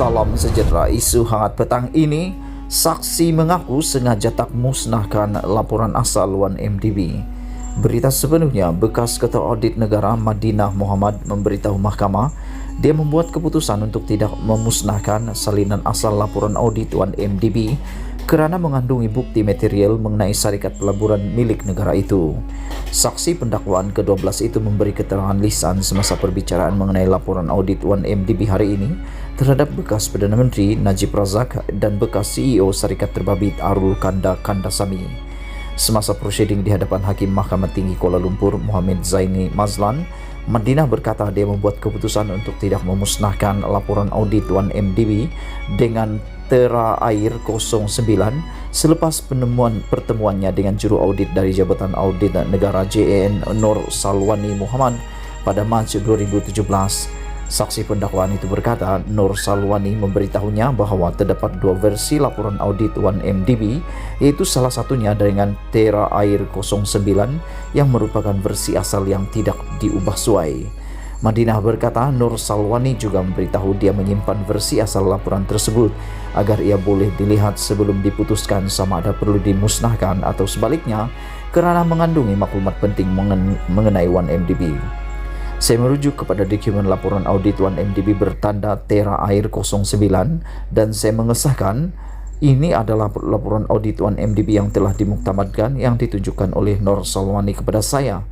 Salam sejahtera. Isu hangat petang ini, saksi mengaku sengaja tak musnahkan laporan asal 1MDB. Berita sepenuhnya, bekas Ketua Audit Negara Madinah Muhammad memberitahu mahkamah dia membuat keputusan untuk tidak memusnahkan salinan asal laporan audit 1MDB kerana mengandungi bukti material mengenai syarikat pelaburan milik negara itu. Saksi pendakwaan ke-12 itu memberi keterangan lisan semasa perbicaraan mengenai laporan audit 1MDB hari ini terhadap bekas Perdana Menteri Najib Razak dan bekas CEO Syarikat Terbabit Arul Kanda Kandasamy. Semasa prosiding di hadapan Hakim Mahkamah Tinggi Kuala Lumpur Muhammad Zaini Mazlan, Madinah berkata dia membuat keputusan untuk tidak memusnahkan laporan audit 1MDB dengan Tera Air 09 selepas pertemuannya dengan juru audit dari Jabatan Audit Negara JAN Nur Salwani Muhammad pada Mac 2017. Saksi pendakwaan itu berkata Nur Salwani memberitahunya bahawa terdapat dua versi laporan audit 1MDB, yaitu salah satunya dengan Tera Air 09 yang merupakan versi asal yang tidak diubah suai. Madinah berkata Nur Salwani juga memberitahu dia menyimpan versi asal laporan tersebut agar ia boleh dilihat sebelum diputuskan sama ada perlu dimusnahkan atau sebaliknya kerana mengandungi maklumat penting mengenai 1MDB. Saya merujuk kepada dokumen laporan audit 1MDB bertanda Tera Air 09 dan saya mengesahkan ini adalah laporan audit 1MDB yang telah dimuktamadkan yang ditujukan oleh Nur Salwani kepada saya.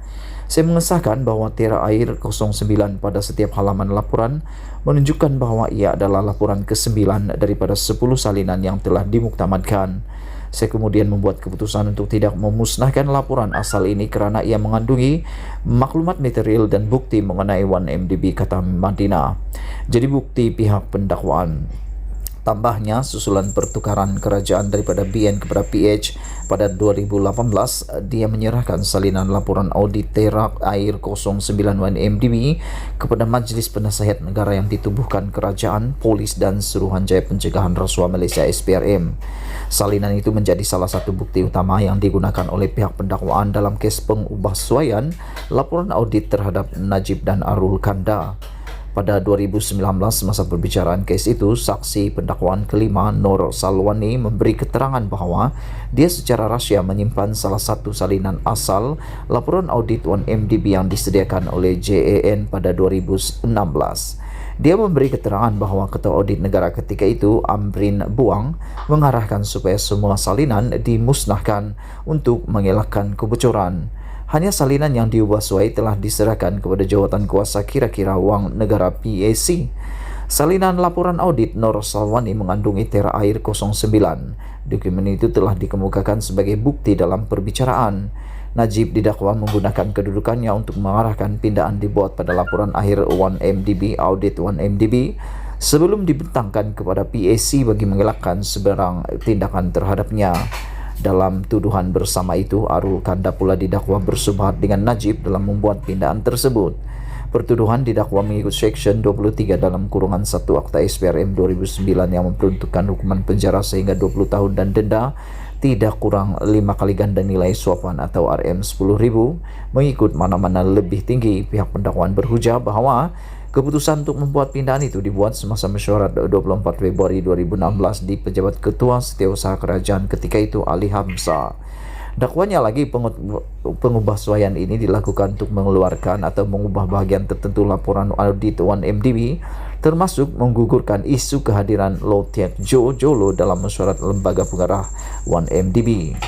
Saya mengesahkan bahawa Tera Air 09 pada setiap halaman laporan menunjukkan bahawa ia adalah laporan ke-9 daripada 10 salinan yang telah dimuktamadkan. Saya kemudian membuat keputusan untuk tidak memusnahkan laporan asal ini kerana ia mengandungi maklumat material dan bukti mengenai 1MDB, kata Madinah. Jadi bukti pihak pendakwaan. Tambahnya, susulan pertukaran kerajaan daripada BN kepada PH pada 2018, dia menyerahkan salinan laporan audit Tera Air 09 1MDB kepada Majlis Penasihat Negara yang ditubuhkan kerajaan, polis dan Suruhanjaya Pencegahan Rasuah Malaysia SPRM. Salinan itu menjadi salah satu bukti utama yang digunakan oleh pihak pendakwaan dalam kes pengubahsuaian laporan audit terhadap Najib dan Arul Kanda. Pada 2019, masa perbicaraan kes itu, saksi pendakwaan kelima Nur Salwani memberi keterangan bahawa dia secara rahsia menyimpan salah satu salinan asal laporan audit 1MDB yang disediakan oleh JAN pada 2016. Dia memberi keterangan bahawa Ketua Audit Negara ketika itu, Amrin Buang, mengarahkan supaya semua salinan dimusnahkan untuk mengelakkan kebocoran. Hanya salinan yang diubah suai telah diserahkan kepada jawatan kuasa kira-kira wang negara PAC. Salinan laporan audit Nur Salwani mengandungi Tera Air 09. Dokumen itu telah dikemukakan sebagai bukti dalam perbicaraan. Najib didakwa menggunakan kedudukannya untuk mengarahkan pindaan dibuat pada laporan akhir 1MDB, audit 1MDB, sebelum dibentangkan kepada PAC bagi mengelakkan sebarang tindakan terhadapnya. Dalam tuduhan bersama itu, Arul Kanda pula didakwa bersubhat dengan Najib dalam membuat pindaan tersebut. Pertuduhan didakwa mengikut Seksyen 23 dalam kurungan 1 Akta SPRM 2009 yang memperuntukkan hukuman penjara sehingga 20 tahun dan denda tidak kurang 5 kali ganda nilai suapan atau RM10,000. Mengikut mana-mana lebih tinggi, pihak pendakwaan berhujah bahawa keputusan untuk membuat pindaan itu dibuat semasa mesyuarat 24 Februari 2016 di pejabat Ketua Setiausaha Kerajaan ketika itu, Ali Hamzah. Dakwanya lagi, pengubahsuaian ini dilakukan untuk mengeluarkan atau mengubah bahagian tertentu laporan audit 1MDB, termasuk menggugurkan isu kehadiran Low Tiat Jolo dalam mesyuarat lembaga pengarah 1MDB.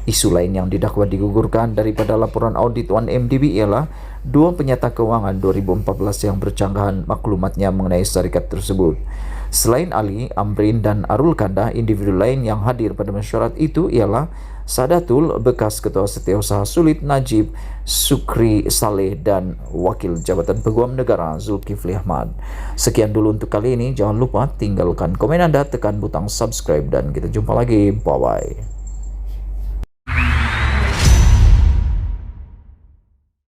Isu lain yang didakwa digugurkan daripada laporan audit 1MDB ialah dua penyata keuangan 2014 yang bercanggahan maklumatnya mengenai syarikat tersebut. Selain Ali, Amrin dan Arul Kanda, individu lain yang hadir pada mesyuarat itu ialah Sadatul, bekas Ketua Setiausaha Sulit Najib, Sukri Saleh dan Wakil Jabatan Peguam Negara Zulkifli Ahmad. Sekian dulu untuk kali ini. Jangan lupa tinggalkan komen Anda, tekan butang subscribe dan kita jumpa lagi. Bye-bye.